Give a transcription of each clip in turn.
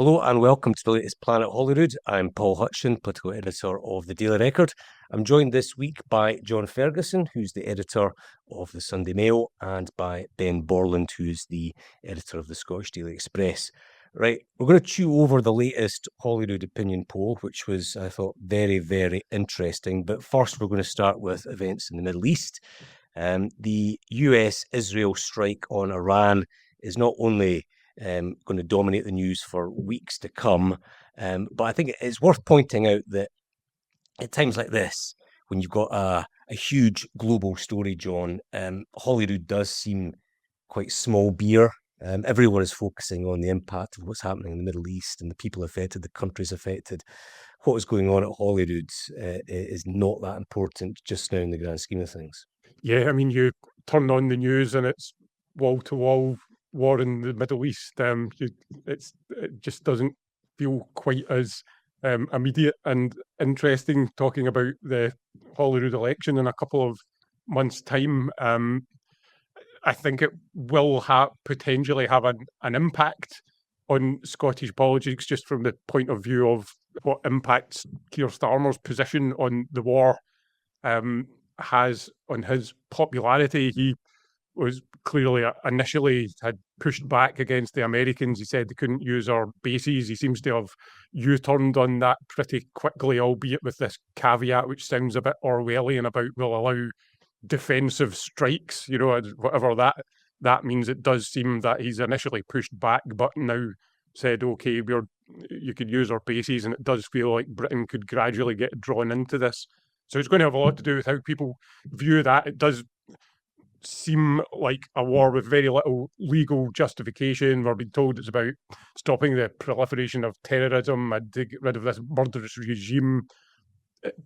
Hello and welcome to the latest Planet Holyrood. I'm Paul Hutcheon, political editor of the Daily Record. I'm joined this week by John Ferguson, who's the editor of the Sunday Mail, and by Ben Borland, who's the editor of the Scottish Daily Express. Right, we're going to chew over the latest Holyrood opinion poll, which was, I thought, very, very interesting. But first, we're going to start with events in the Middle East. The US-Israel strike on Iran is not only going to dominate the news for weeks to come. But I think it's worth pointing out that at times like this, when you've got a huge global story, John, Holyrood does seem quite small beer. Everyone is focusing on the impact of what's happening in the Middle East and the people affected, the countries affected. What is going on at Holyrood is not that important just now in the grand scheme of things. Yeah, I mean, you turn on the news and it's wall-to-wall war in the Middle East. It just doesn't feel quite as immediate and interesting. Talking about the Holyrood election in a couple of months' time, I think it will potentially have an impact on Scottish politics, just from the point of view of what impacts Keir Starmer's position on the war has on his popularity. He was clearly initially had pushed back against the Americans. He said they couldn't use our bases. He seems to have U-turned on that pretty quickly, albeit with this caveat, which sounds a bit Orwellian, about we'll allow defensive strikes, whatever that means. It does seem that he's initially pushed back, but now said, okay, you could use our bases, and it does feel like Britain could gradually get drawn into this. So it's going to have a lot to do with how people view that. It does seem like a war with very little legal justification. We're being told it's about stopping the proliferation of terrorism and to get rid of this murderous regime.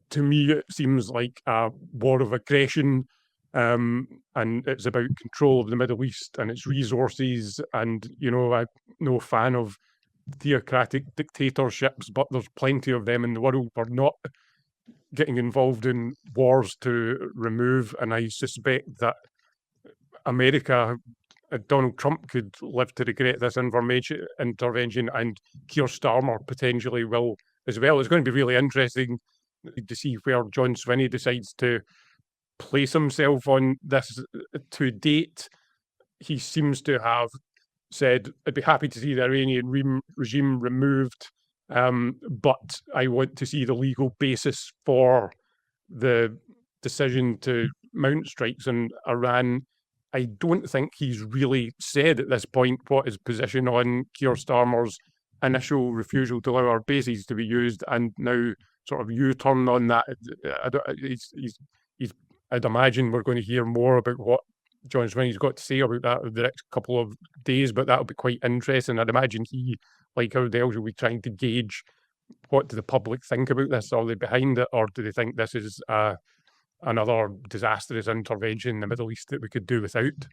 To me, it seems like a war of aggression, and it's about control of the Middle East and its resources. And, I'm no fan of theocratic dictatorships, but there's plenty of them in the world. We're not getting involved in wars to remove, and I suspect that America, Donald Trump could live to regret this intervention, and Keir Starmer potentially will as well. It's going to be really interesting to see where John Swinney decides to place himself on this. To date, he seems to have said, I'd be happy to see the Iranian regime removed, but I want to see the legal basis for the decision to mount strikes on Iran. I don't think he's really said at this point what his position on Keir Starmer's initial refusal to allow our bases to be used, and now sort of U-turn on that. I'd imagine we're going to hear more about what John Swinney's got to say about that over the next couple of days, but that'll be quite interesting. I'd imagine he, like everybody else, will be trying to gauge what do the public think about this. Are they behind it, or do they think this is another disastrous intervention in the Middle East that we could do without?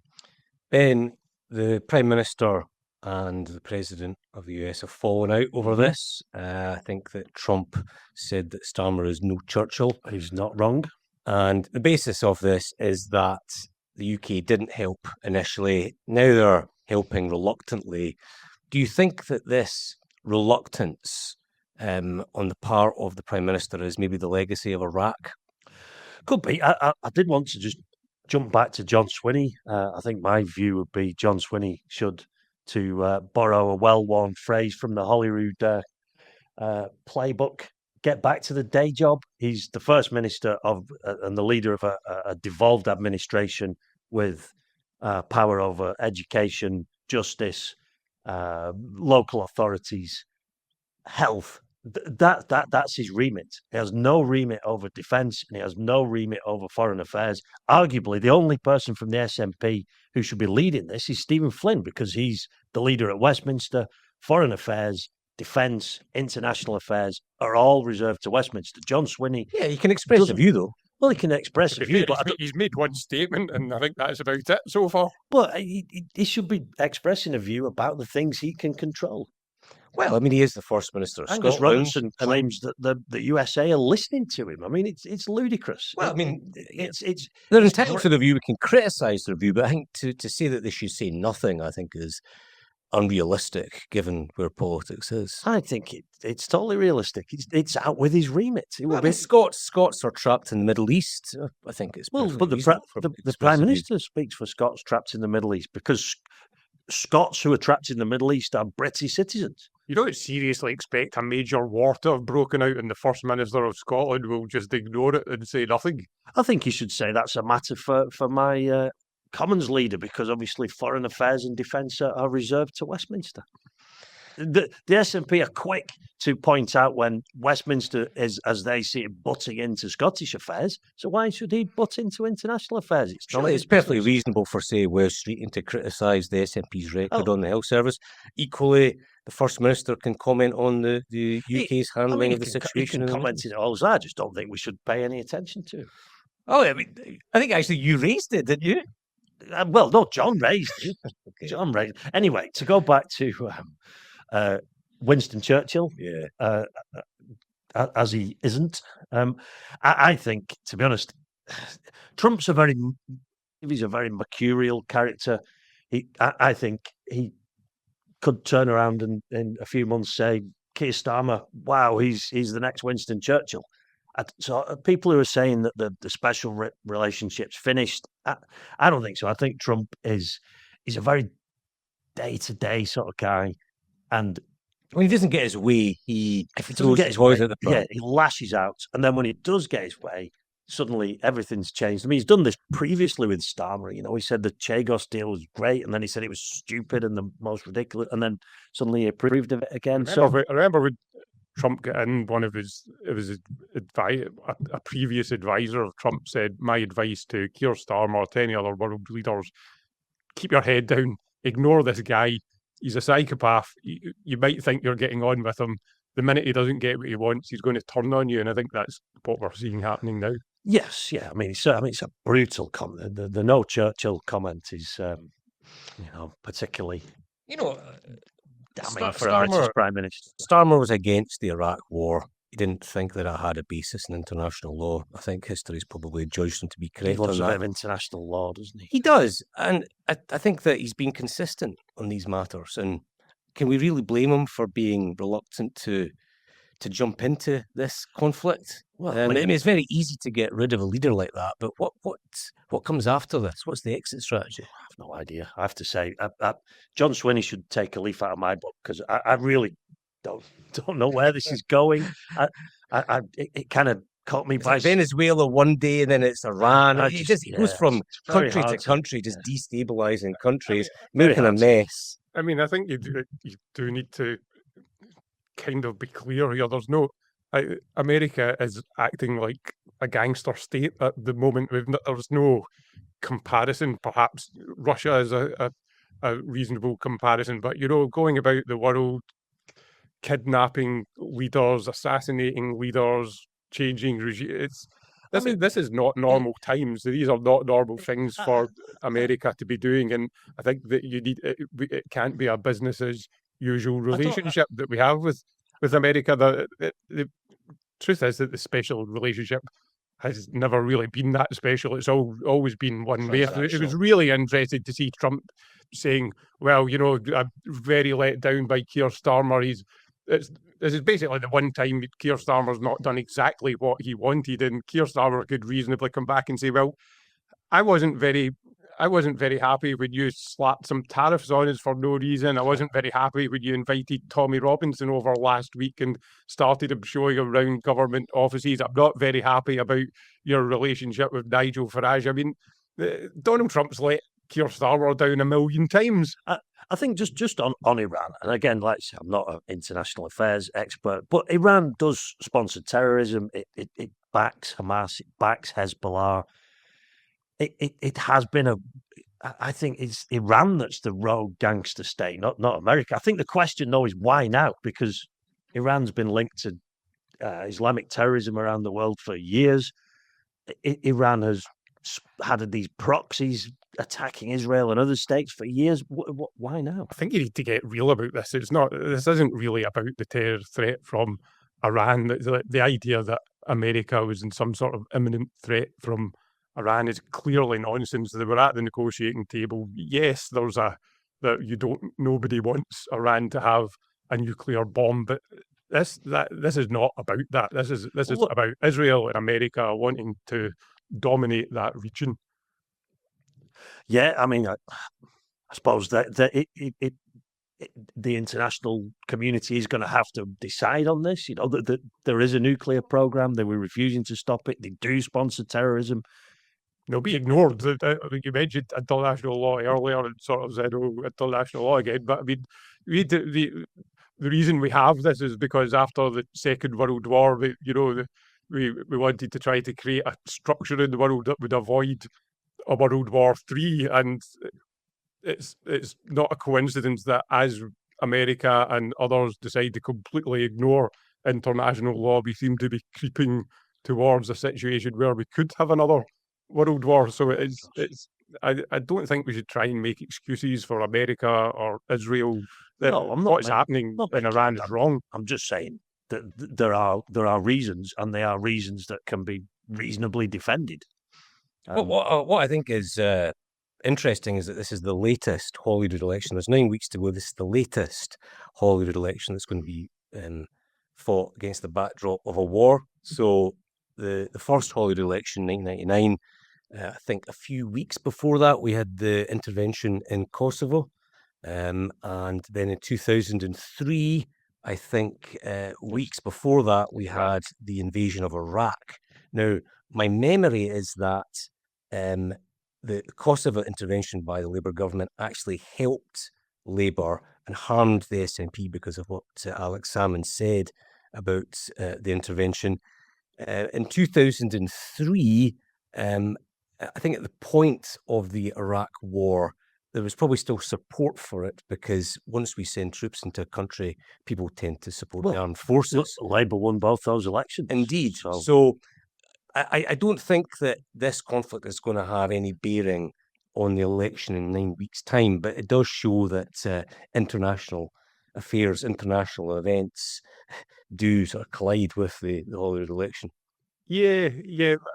Ben, the Prime Minister and the President of the US have fallen out over this. I think that Trump said that Starmer is no Churchill. He's not wrong. And the basis of this is that the UK didn't help initially. Now they're helping reluctantly. Do you think that this reluctance on the part of the Prime Minister is maybe the legacy of Iraq? Could be. I did want to just jump back to John Swinney. I think my view would be John Swinney should, to borrow a well-worn phrase from the Holyrood playbook, get back to the day job. He's the First Minister of and the leader of a devolved administration with power over education, justice, local authorities, health. That's his remit. He has no remit over defence, and he has no remit over foreign affairs. Arguably, the only person from the SNP who should be leading this is Stephen Flynn, because he's the leader at Westminster. Foreign affairs, defence, international affairs are all reserved to Westminster. John Swinney... Yeah, he can express a view, though. Well, he can express a view, but he's made one statement, and I think that's about it so far. But he should be expressing a view about the things he can control. Well, I mean, he is the First Minister of Angus Scotland. Robertson claims that the USA are listening to him. I mean, it's ludicrous. Well, I mean, they're entitled to the view. We can criticise the review, but I think to say that they should say nothing, I think, is unrealistic given where politics is? I think it's totally realistic. It's out with his remit. It will I be mean, Scots are trapped in the Middle East. I think it's well, perfectly but reasonable for the them to Prime express a view. Minister speaks for Scots trapped in the Middle East because Scots who are trapped in the Middle East are British citizens. You don't seriously expect a major war to have broken out and the First Minister of Scotland will just ignore it and say nothing. I think you should say that's a matter for my Commons leader, because obviously foreign affairs and defence are reserved to Westminster. The SNP are quick to point out when Westminster is, as they see it, butting into Scottish affairs. So why should he butt into international affairs? Surely it's perfectly reasonable for, say, Wes Streeting to criticise the SNP's record on the health service. Equally, the First Minister can comment on the UK's handling of the situation. He can comment it all. I just don't think we should pay any attention to it. Oh, I mean, I think actually you raised it, didn't you? Well, no, John raised it. Okay. John raised it. Anyway, to go back to Winston Churchill, as he isn't. I think, to be honest, Trump's he's a very mercurial character. I think he could turn around and in a few months say, Keir Starmer, wow, he's the next Winston Churchill. So people who are saying that the special relationship's finished, I don't think so. I think Trump he's a very day-to-day sort of guy, and when he doesn't get his way, if he doesn't get his voice at the front, he lashes out, and then when he does get his way, suddenly everything's changed. I mean, he's done this previously with Starmer. You know, he said the Chagos deal was great, and then he said it was stupid and the most ridiculous, and then suddenly he approved of it again. I remember when Trump got in, one of his advice, a previous advisor of Trump said, "My advice to Keir Starmer, to any other world leaders, keep your head down, ignore this guy. He's a psychopath. You might think you're getting on with him. The minute he doesn't get what he wants, he's going to turn on you." And I think that's what we're seeing happening now. Yes, yeah. I mean, it's a brutal comment. The no Churchill comment is, particularly, damning for a British Prime Minister. Starmer was against the Iraq War. He didn't think that it had a basis in international law. I think history's probably judged him to be correct on that. He loves a bit of international law, doesn't he? He does, and I think that he's been consistent on these matters. And can we really blame him for being reluctant to jump into this conflict? Well, I mean, it's very easy to get rid of a leader like that, but what comes after this? What's the exit strategy? I have no idea. I have to say, John Swinney should take a leaf out of my book, because I really don't know where this is going. It kind of caught me by Venezuela one day, and then it's Iran. It goes from country to country, just destabilizing countries, making a mess. I mean, I think you do need to kind of be clear here. There's no America is acting like a gangster state at the moment. There's no comparison. Perhaps Russia is a reasonable comparison, but going about the world, kidnapping leaders, assassinating leaders, changing regimes. This is not normal times. These are not normal things for America to be doing, and I think that it can't be a business as usual relationship that we have with America. The truth is that the special relationship has never really been that special. It's always been one way. It was really interesting to see Trump saying, well, I'm very let down by Keir Starmer. This is basically the one time Keir Starmer's not done exactly what he wanted, and Keir Starmer could reasonably come back and say, well, I wasn't very happy when you slapped some tariffs on us for no reason. I wasn't very happy when you invited Tommy Robinson over last week and started him showing around government offices. I'm not very happy about your relationship with Nigel Farage. I mean, Donald Trump's let Keir Starmer down a million times. I think just on Iran, and again, like I say, I'm not an international affairs expert, but Iran does sponsor terrorism. It backs Hamas, it backs Hezbollah. It has been I think it's Iran that's the rogue gangster state, not America. I think the question though is why now? Because Iran's been linked to Islamic terrorism around the world for years. Iran has had these proxies attacking Israel and other states for years. Why now? I think you need to get real about this. This isn't really about the terror threat from Iran. The idea that America was in some sort of imminent threat from Iran is clearly nonsense. They were at the negotiating table. Yes, there's a that nobody wants Iran to have a nuclear bomb, but this is not about that. This is about Israel and America wanting to dominate that region. Yeah, I mean, I suppose that the international community is going to have to decide on this. You know, that there is a nuclear program. They were refusing to stop it. They do sponsor terrorism. They'll be ignored. I mean, you mentioned international law earlier and sort of said, oh, international law again. But I mean, the reason we have this is because after the Second World War, we wanted to try to create a structure in the world that would avoid a World War III, and it's not a coincidence that as America and others decide to completely ignore international law, we seem to be creeping towards a situation where we could have another World War. So I don't think we should try and make excuses for America or Israel. No, I'm not. What's happening in Iran is wrong. I'm just saying that there are reasons, and they are reasons that can be reasonably defended. What I think is interesting is that this is the latest Holyrood election. There's 9 weeks to go. This is the latest Holyrood election that's going to be fought against the backdrop of a war. So the first Holyrood election, 1999, I think a few weeks before that, we had the intervention in Kosovo. And then in 2003, I think weeks before that, we had the invasion of Iraq. Now, my memory is that the Kosovo intervention by the Labour government actually helped Labour and harmed the SNP because of what Alex Salmond said about the intervention. In 2003, I think at the point of the Iraq war, there was probably still support for it because once we send troops into a country, people tend to support the armed forces. Labour won both those elections. Indeed. So I don't think that this conflict is going to have any bearing on the election in 9 weeks' time, but it does show that international affairs, international events do sort of collide with the Holyrood election. Yeah.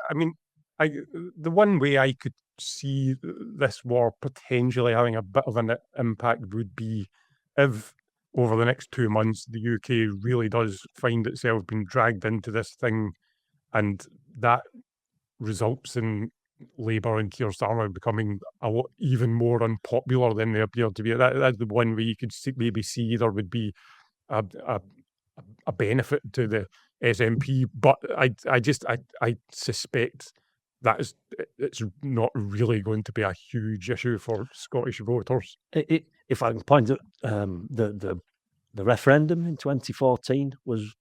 I mean, the one way I could see this war potentially having a bit of an impact would be if over the next 2 months the UK really does find itself being dragged into this thing, and that results in Labour and Keir Starmer becoming a lot even more unpopular than they appear to be. That's the one way you could maybe see there would be a benefit to the SNP, but I suspect that it's not really going to be a huge issue for Scottish voters. If I can point out, the referendum in 2014 was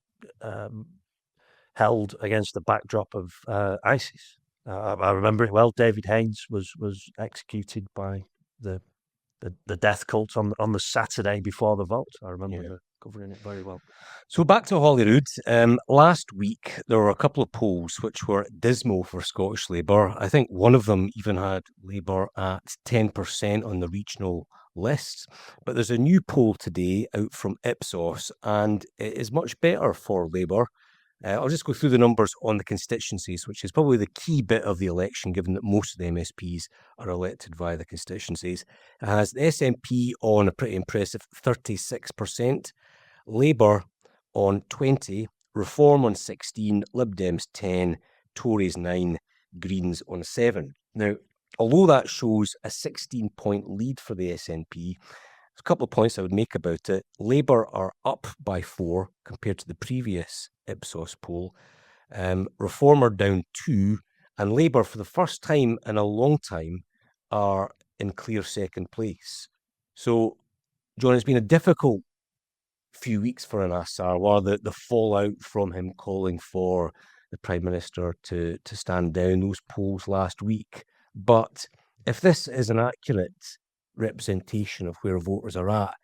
held against the backdrop of ISIS. I remember it well. David Haines was executed by the death cult on the Saturday before the vote. I remember covering it very well. So back to Holyrood. Last week, there were a couple of polls which were dismal for Scottish Labour. I think one of them even had Labour at 10% on the regional list. But there's a new poll today out from Ipsos, and it is much better for Labour. I'll just go through the numbers on the constituencies, which is probably the key bit of the election, given that most of the MSPs are elected via the constituencies. It has the SNP on a pretty impressive 36%, Labour on 20%, Reform on 16%, Lib Dems 10%, Tories 9%, Greens on 7%. Now, although that shows a 16-point lead for the SNP, a couple of points I would make about it. Labour are up by 4 compared to the previous Ipsos poll. Reform are down 2, and Labour, for the first time in a long time, are in clear second place. So, John, it's been a difficult few weeks for Anas Sarwar, the fallout from him calling for the Prime Minister to stand down, those polls last week. But if this is an accurate representation of where voters are at,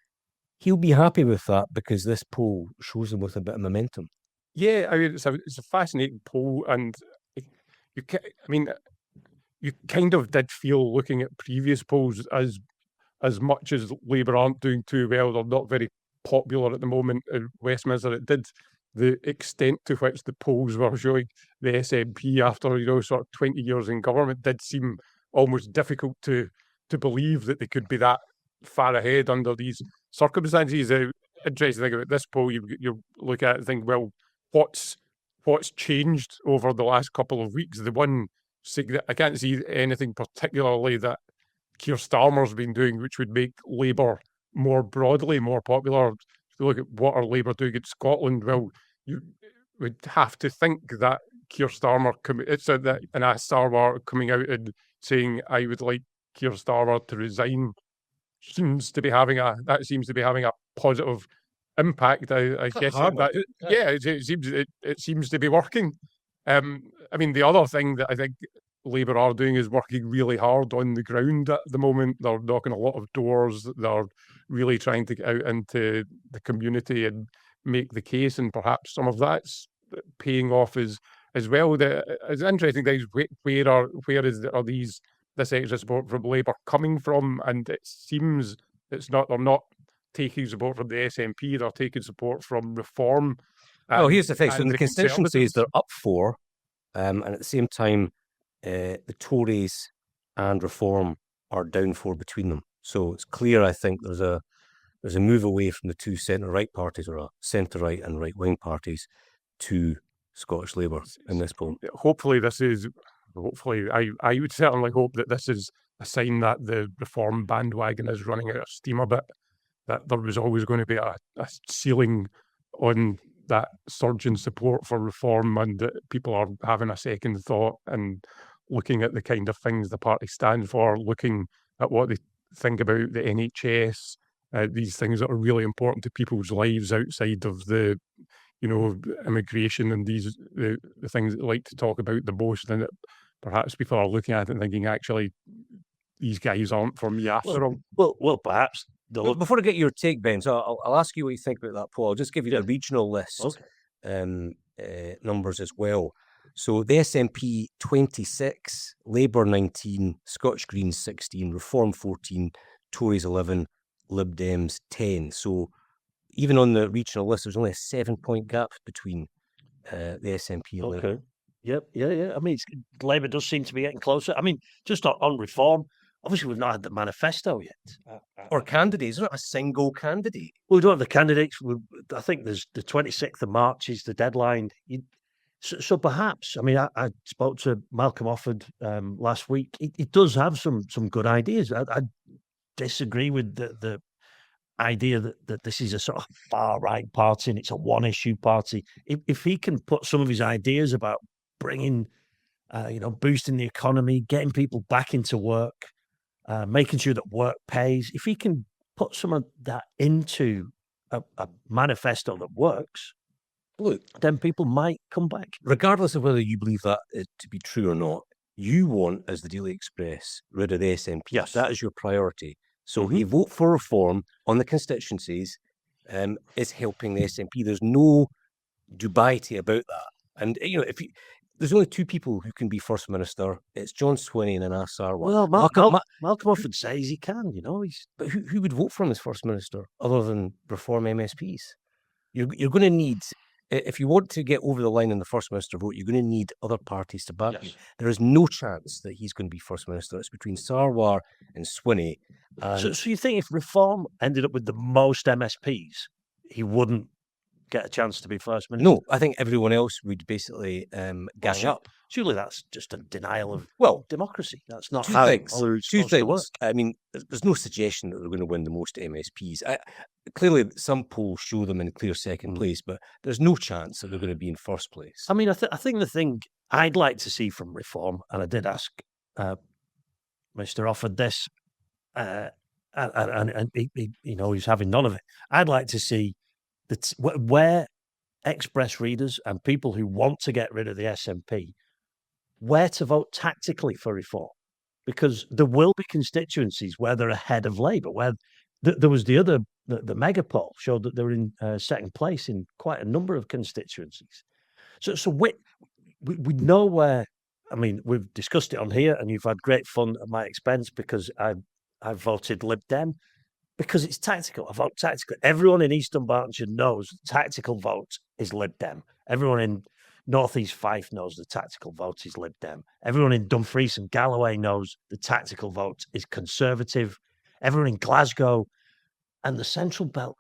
he'll be happy with that because this poll shows them with a bit of momentum. Yeah, I mean, it's a fascinating poll, and you kind of did feel, looking at previous polls, as much as Labour aren't doing too well, they're not very popular at the moment in Westminster. It did, the extent to which the polls were showing the SNP after sort of 20 years in government did seem almost difficult to believe that they could be that far ahead under these circumstances. Interesting thing about this poll, you look at it and think, well, what's changed over the last couple of weeks? The one, I can't see anything particularly that Keir Starmer's been doing which would make Labour more broadly more popular. If you look at what are Labour doing in Scotland, well, you would have to think that Keir Starmer, and Starmer coming out and saying, I would like Keir Starmer to resign, seems to be having a positive impact. I guess it seems to be working. I mean, the other thing that I think Labour are doing is working really hard on the ground at the moment. They're knocking a lot of doors. They're really trying to get out into the community and make the case, and perhaps some of that's paying off as well. It's interesting things. Are this extra support from Labour coming from? And it seems they're not taking support from the SNP. They're taking support from Reform. Oh, here's the thing. So the constituencies, they're up 4, and at the same time, the Tories and Reform are down 4 between them. So it's clear, I think, there's a move away from the two centre-right parties, or centre-right and right-wing parties, to Scottish Labour in this poll. Hopefully, I would certainly hope that this is a sign that the Reform bandwagon is running out of steam a bit, that there was always going to be a ceiling on that surge in support for Reform, and that people are having a second thought and looking at the kind of things the party stand for, looking at what they think about the NHS, these things that are really important to people's lives outside of the, immigration and the things that they like to talk about the most, and that perhaps people are looking at it and thinking, actually, these guys aren't for me after all. Well, perhaps. Before I get your take, Ben, so I'll ask you what you think about that poll. I'll just give you the regional list numbers as well. So the SNP 26, Labour 19, Scottish Greens 16, Reform 14, Tories 11, Lib Dems 10. So even on the regional list, there's only a 7-point gap between the SNP and Labour. Yep, yeah. I mean, Labour does seem to be getting closer. I mean, just on Reform, obviously we've not had the manifesto yet. Or candidates, not a single candidate. Well, we don't have the candidates. I think there's the 26th of March is the deadline. So perhaps, I mean, I spoke to Malcolm Offord last week. He does have some good ideas. I disagree with the idea that this is a sort of far-right party and it's a one-issue party. If he can put some of his ideas about bringing, boosting the economy, getting people back into work, making sure that work pays, if he can put some of that into a manifesto that works, look, then people might come back. Regardless of whether you believe that to be true or not, you want, as the Daily Express, rid of the SNP. Yes. That is your priority. So you vote for Reform on the constituencies is helping the SNP. There's no dubiety about that. And, there's only 2 people who can be First Minister. It's John Swinney and Anas Sarwar. Well, Malcolm Offord says he can, But who would vote for him as First Minister other than Reform MSPs? You're going to need, if you want to get over the line in the First Minister vote, you're going to need other parties to back you. There is no chance that he's going to be First Minister. It's between Sarwar and Swinney. So you think if Reform ended up with the most MSPs, he wouldn't get a chance to be First Minister? No, I think everyone else would basically gang up. Surely that's just a denial of democracy. That's not two how things. Two things. I mean, there's no suggestion that they're going to win the most MSPs. Clearly, some polls show them in clear second place, but there's no chance that they're going to be in first place. I mean, I think the thing I'd like to see from Reform, and I did ask Mr. Offord this, and he, he's having none of it. I'd like to see that where Express readers and people who want to get rid of the SNP, where to vote tactically for Reform, because there will be constituencies where they're ahead of Labour. Where there was the mega poll showed that they were in second place in quite a number of constituencies. So we know where. I mean, we've discussed it on here, and you've had great fun at my expense because I voted Lib Dem because it's tactical. I vote tactically. Everyone in East Dunbartonshire knows the tactical vote is Lib Dem. Everyone in North East Fife knows the tactical vote is Lib Dem. Everyone in Dumfries and Galloway knows the tactical vote is Conservative. everyone in Glasgow and the Central Belt.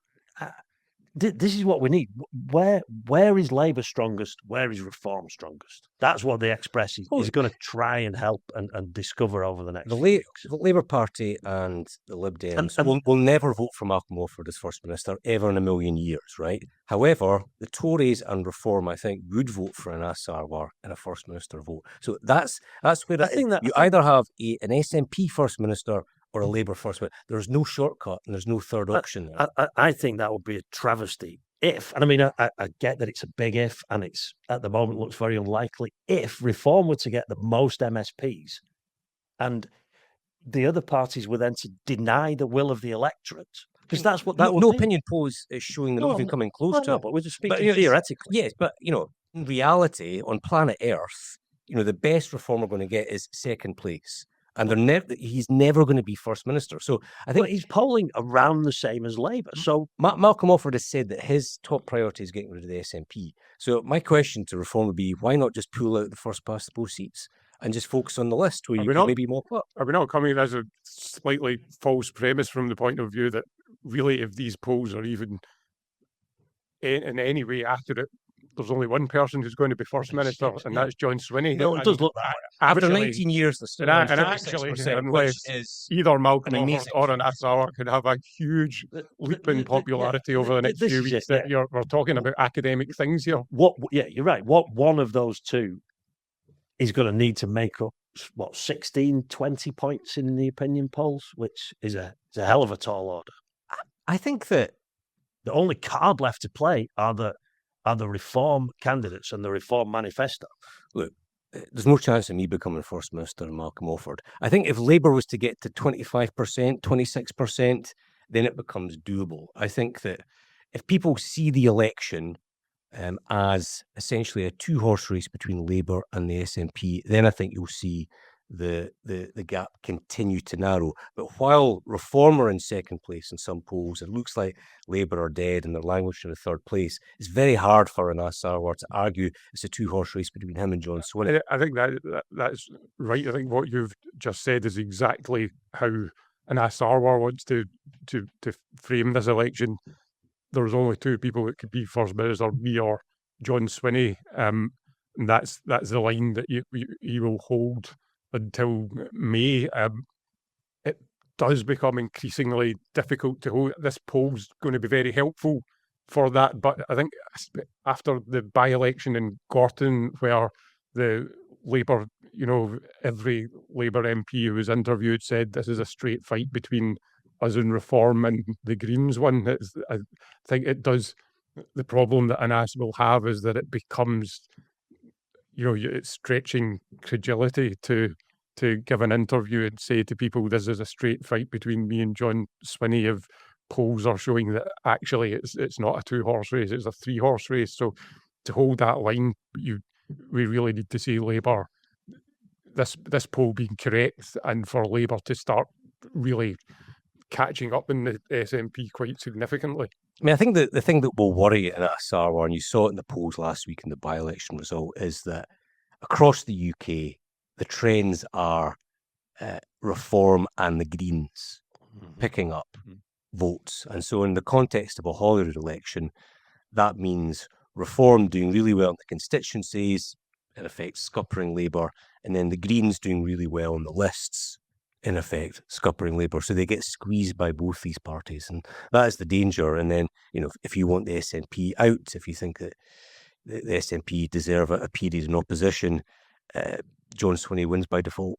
This is what we need. Where is Labour strongest? Where is Reform strongest? That's what the Express is going to try and help and discover over the next few weeks. The Labour Party and the Lib Dems will never vote for Malcolm Offord as First Minister ever in a million years, right? However, the Tories and Reform, I think, would vote for Anas Sarwar in a First Minister vote. So that's where you either have an SNP First Minister or a Labour First Minister. There's no shortcut and there's no third option there. I think that would be a travesty if, and I mean, I get that it's a big if, and it's at the moment looks very unlikely, if Reform were to get the most MSPs and the other parties were then to deny the will of the electorate. Because that's what that would no be. Opinion polls is showing them even coming close to it. But we're just speaking theoretically. Yes, but, in reality, on planet Earth, the best Reform we're going to get is second place. And he's never going to be First Minister. So I think he's polling around the same as Labour. So Malcolm Offord has said that his top priority is getting rid of the SNP. So my question to Reform would be, why not just pull out the first past the post seats and just focus on the list where you can maybe mop up? Are we not coming as a slightly false premise from the point of view that really, if these polls are even in any way accurate, there's only one person who's going to be First Minister, and that's John Swinney. No, it does look that way. After 19 years, there's still unless either Malcolm Offord or Anas Sarwar could have a huge leap in popularity over the next few weeks, we're talking about academic things here. You're right. What one of those two is going to need to make up 16, 20 points in the opinion polls, which is a hell of a tall order. I think that the only card left to play are the Reform candidates and the Reform manifesto. Look, there's no chance of me becoming First Minister and Malcolm Offord. I think if Labour was to get to 25%, 26%, then it becomes doable. I think that if people see the election as essentially a two-horse race between Labour and the SNP, then I think you'll see the gap continue to narrow. But while Reform are in second place in some polls, it looks like Labour are dead and they're languishing in third place. It's very hard for Anas Sarwar to argue it's a two-horse race between him and John Swinney. I think that's right. I think what you've just said is exactly how Anas Sarwar wants to frame this election. There's only two people that could be First Minister, me or John Swinney. And that's the line that he will hold until May. It does become increasingly difficult to hold. This poll's going to be very helpful for that, but I think after the by-election in Gorton, where the Labour, every Labour MP who was interviewed said this is a straight fight between us and Reform and the Greens one. I think it does. The problem that Anas will have is that it becomes, it's stretching credulity to give an interview and say to people, this is a straight fight between me and John Swinney, if polls are showing that actually it's not a two-horse race, it's a three-horse race. So to hold that line, we really need to see Labour, this poll being correct, and for Labour to start really catching up in the SNP quite significantly. I mean, I think the thing that will worry Anas Sarwar, and you saw it in the polls last week in the by-election result, is that across the UK, the trends are Reform and the Greens picking up votes. And so in the context of a Holyrood election, that means Reform doing really well in the constituencies, in effect scuppering Labour, and then the Greens doing really well on the lists, in effect scuppering Labour. So they get squeezed by both these parties, and that is the danger. And then, if you want the SNP out, if you think that the SNP deserve a period in opposition, John Swinney wins by default.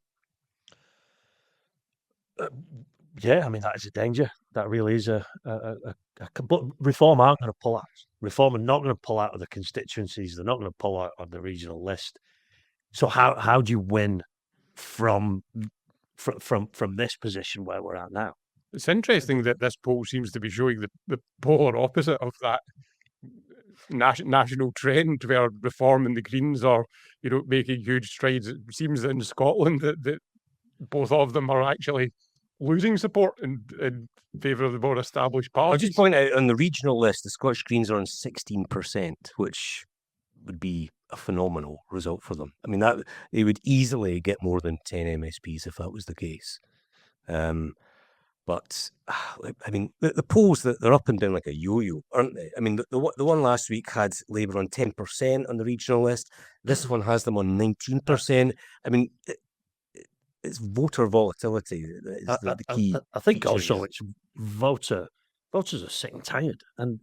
Yeah, I mean, that is a danger. That really is but Reform aren't going to pull out. Reform are not going to pull out of the constituencies. They're not going to pull out of the regional list. So how do you win from this position where we're at now? It's interesting that this poll seems to be showing the polar opposite of that national trend where Reform and the Greens are, making huge strides. It seems that in Scotland that both of them are actually losing support in favour of the more established parties. I'll just point out on the regional list, the Scottish Greens are on 16%, which would be a phenomenal result for them. I mean, that they would easily get more than 10 MSPs if that was the case. But I mean, the polls that they're up and down like a yo-yo, aren't they? I mean, the one last week had Labour on 10% on the regional list. This one has them on 19%. I mean, it's voter volatility that is the key. I think feature also here. it's voters are sick and tired, and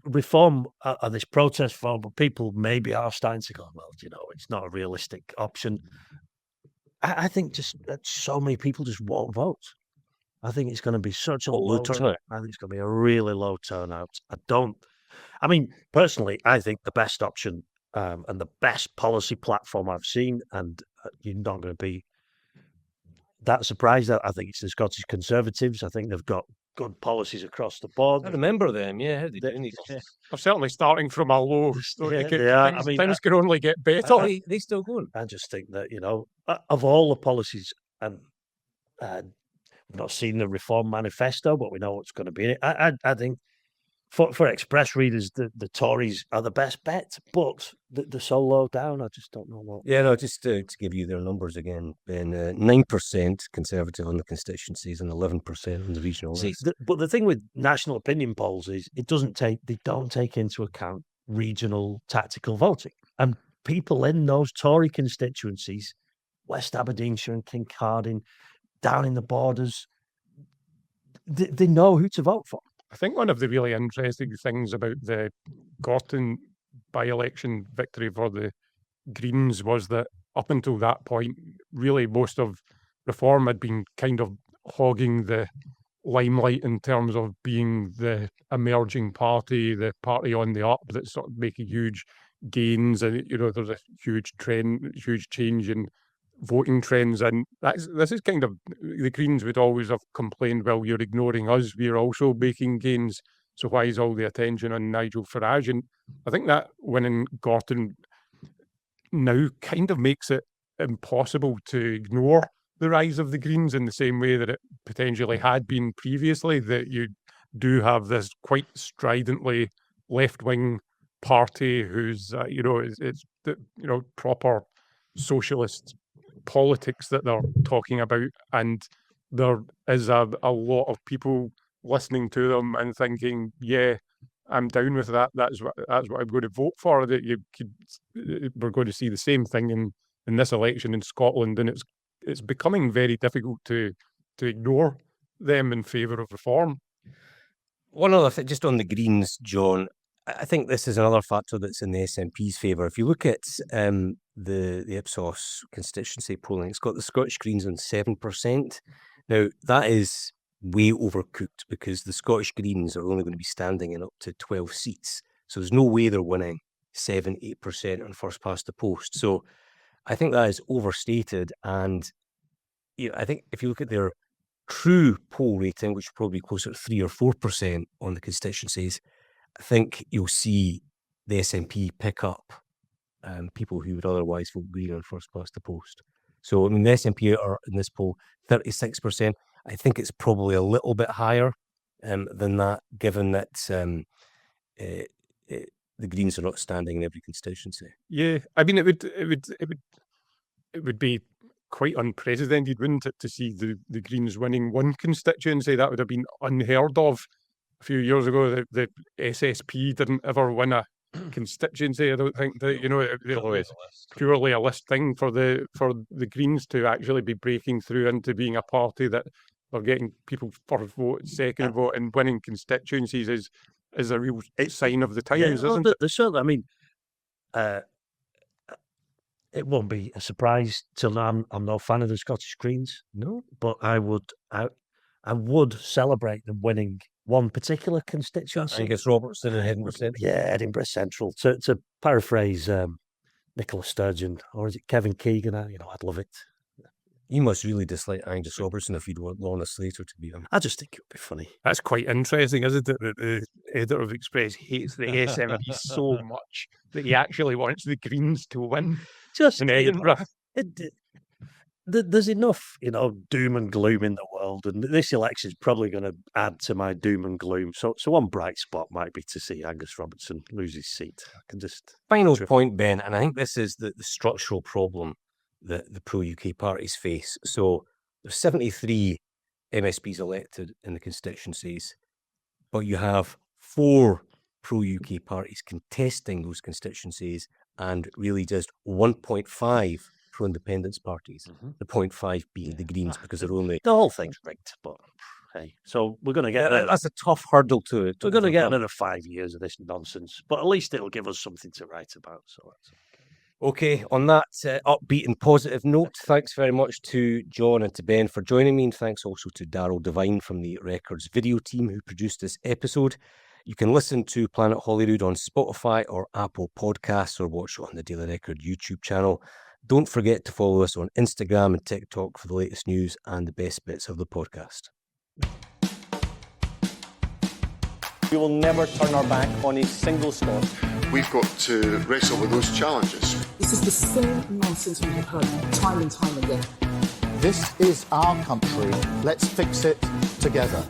reform of this protest form, but people maybe are starting to go, well, it's not a realistic option. I think just that so many people just won't vote. I think it's going to be such a low turnout. I think it's going to be a really low turnout. I mean, personally, I think the best option and the best policy platform I've seen, and you're not going to be that surprised. I think it's the Scottish Conservatives. I think they've got good policies across the board. I remember them, yeah. How are they doing? They're certainly starting from a low. Things can only get better. Are they still going? I just think that, of all the policies, and we've not seen the Reform Manifesto, but we know what's going to be in it. I think for Express readers, the Tories are the best bet, but they're so low down, I just don't know what. Yeah, no, just to give you their numbers again, Ben, 9% Conservative on the constituencies and 11% on the regional list. But the thing with national opinion polls is they don't take into account regional tactical voting. And people in those Tory constituencies, West Aberdeenshire and Kincardine, down in the borders, they know who to vote for. I think one of the really interesting things about the Gorton by-election victory for the Greens was that up until that point, really most of Reform had been kind of hogging the limelight in terms of being the emerging party, the party on the up that's sort of making huge gains, and there's a huge change in voting trends, and this is kind of, the Greens would always have complained, well, you're ignoring us, we're also making gains, so why is all the attention on Nigel Farage? And I think that winning Gorton now kind of makes it impossible to ignore the rise of the Greens in the same way that it potentially had been previously, that you do have this quite stridently left-wing party who's it's proper socialist politics that they're talking about, and there is a lot of people listening to them and thinking, yeah, I'm down with that. That's what I'm going to vote for. That we're going to see the same thing in this election in Scotland, and it's becoming very difficult to ignore them in favour of reform. One other thing, just on the Greens, John, I think this is another factor that's in the SNP's favour. If you look at the Ipsos constituency polling, it's got the Scottish Greens on 7%. Now, that is way overcooked because the Scottish Greens are only going to be standing in up to 12 seats. So there's no way they're winning 7-8% on first past the post. So I think that is overstated. And I think if you look at their true poll rating, which is probably closer to 3 or 4% on the constituencies, I think you'll see the SNP pick up people who would otherwise vote Green on first past the post. So, I mean, the SNP are in this poll 36%. I think it's probably a little bit higher than that, given that the Greens are not standing in every constituency. Yeah, I mean, it would be quite unprecedented, wouldn't it, to see the Greens winning one constituency? That would have been unheard of a few years ago. The SSP didn't ever win a constituency. I don't think that it's purely a list thing for the Greens to actually be breaking through into being a party that are getting people first vote, second vote, and winning constituencies is a real sign of the times, isn't it? Certainly, I mean, it won't be a surprise till now. I'm no fan of the Scottish Greens, no, but I would celebrate them winning one particular constituency. I guess Robertson and Edinburgh Central. Yeah, Edinburgh Central. To paraphrase Nicola Sturgeon, or is it Kevin Keegan? I'd love it. You must really dislike Angus Robertson if you'd want Lorna Slater to be him. I just think it would be funny. That's quite interesting, isn't it? That the editor of Express hates the SNP so much that he actually wants the Greens to win. Just in Edinburgh. There's enough, doom and gloom in the world, and this election is probably going to add to my doom and gloom. So one bright spot might be to see Angus Robertson lose his seat. I can just final point, Ben, and I think this is the structural problem that the pro-UK parties face. So there's 73 MSPs elected in the constituencies, but you have 4 pro-UK parties contesting those constituencies, and really just 1.5 pro-independence parties. The 0.5 being the Greens, because they're only... The whole thing's rigged, but hey. So we're going to get... that's a tough hurdle to we're going to get overcome. another 5 years of this nonsense, but at least it'll give us something to write about. So that's Okay, on that upbeat and positive note, thanks very much to John and to Ben for joining me, and thanks also to Darryl Devine from the Records video team who produced this episode. You can listen to Planet Holyrood on Spotify or Apple Podcasts, or watch it on the Daily Record YouTube channel. Don't forget to follow us on Instagram and TikTok for the latest news and the best bits of the podcast. We will never turn our back on a single sport. We've got to wrestle with those challenges. This is the same nonsense we have heard time and time again. This is our country. Let's fix it together.